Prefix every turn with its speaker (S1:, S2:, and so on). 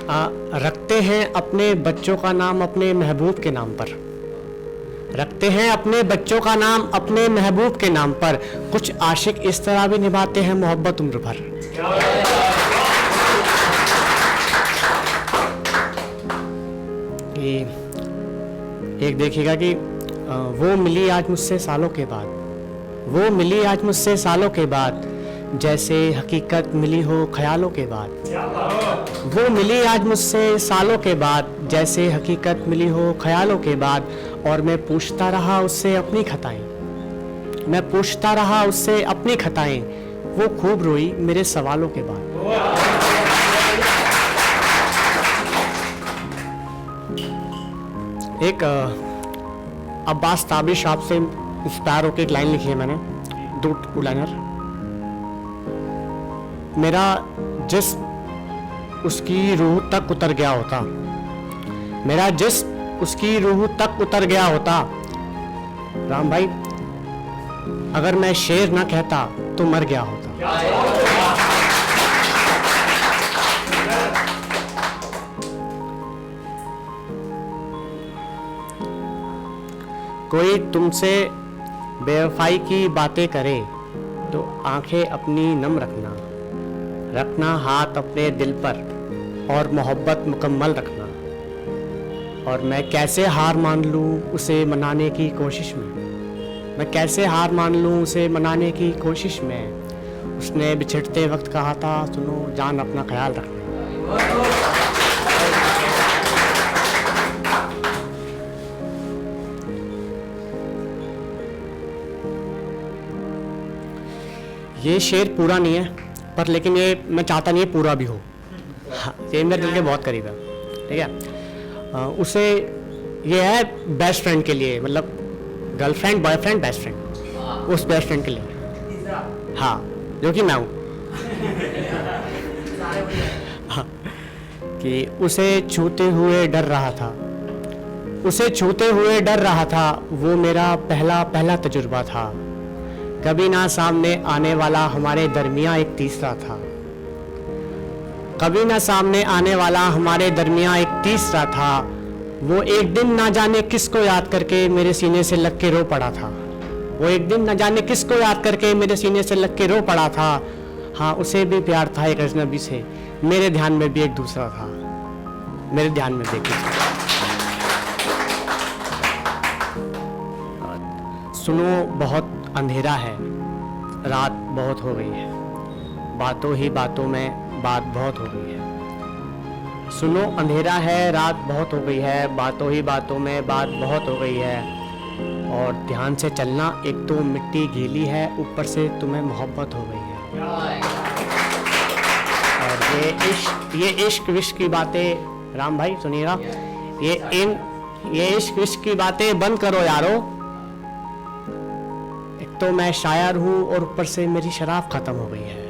S1: रखते हैं अपने बच्चों का नाम अपने महबूब के नाम पर, रखते हैं अपने बच्चों का नाम अपने महबूब के नाम पर, कुछ आशिक इस तरह भी निभाते हैं मोहब्बत उम्र भर। एक देखिएगा कि वो मिली आज मुझसे सालों के बाद, वो मिली आज मुझसे सालों के बाद, जैसे हकीकत मिली हो ख्यालों के बाद। वो मिली आज मुझसे सालों के बाद, जैसे हकीकत मिली हो ख्यालों के बाद। और मैं पूछता रहा उससे अपनी खताएं, मैं पूछता रहा उससे अपनी खताएं, वो खूब रोई मेरे सवालों के बाद। एक अब्बास ताबिश साहब से इंस्पायर होकर एक लाइन लिखी है मैंने, दो लाइनर। मेरा जिस्म उसकी रूह तक उतर गया होता, मेरा जिस्म उसकी रूह तक उतर गया होता। राम भाई, अगर मैं शेर ना कहता तो मर गया होता। कोई तुमसे बेवफाई की बातें करे तो आंखें अपनी नम रखना, रखना हाथ अपने दिल पर और मोहब्बत मुकम्मल रखना। और मैं कैसे हार मान लूँ उसे मनाने की कोशिश में, मैं कैसे हार मान लूँ उसे मनाने की कोशिश में। उसने बिछड़ते वक्त कहा था, सुनो जान अपना ख्याल रखना। ये शेर पूरा नहीं है, पर लेकिन ये मैं चाहता नहीं है पूरा भी हो। हाँ, ये मेरे दिल के बहुत करीब है, ठीक है। उसे ये है बेस्ट फ्रेंड के लिए, मतलब गर्लफ्रेंड बॉयफ्रेंड बेस्ट फ्रेंड, उस बेस्ट फ्रेंड के लिए, हाँ, जो कि मैं हूँ। हाँ, कि उसे छूते हुए डर रहा था, उसे छूते हुए डर रहा था, वो मेरा पहला पहला तजुर्बा था। कभी ना सामने आने वाला हमारे दरमियाँ एक तीसरा था, कभी ना सामने आने वाला हमारे दरमियाँ एक तीसरा था। वो एक दिन ना जाने किसको याद करके मेरे सीने से लग के रो पड़ा था, वो एक दिन ना जाने किसको याद करके मेरे सीने से लग के रो पड़ा था। हाँ, उसे भी प्यार था एक अजनबी से, मेरे ध्यान में भी एक दूसरा था, मेरे ध्यान में भी एक दूसरा। सुनो बहुत अंधेरा है, रात बहुत हो गई है, बातों ही बातों में बात बहुत हो गई है। सुनो अंधेरा है, रात बहुत हो गई है, बातों ही बातों में बात बहुत हो गई है। और ध्यान से चलना, एक तो मिट्टी गीली है, ऊपर से तुम्हें मोहब्बत हो गई है। और ये इश्क विश्क की बातें, राम भाई सुनिएगा, ये इश्क विश्क की बातें बंद करो यारो। एक तो मैं शायर हूँ और ऊपर से मेरी शराब खत्म हो गई है।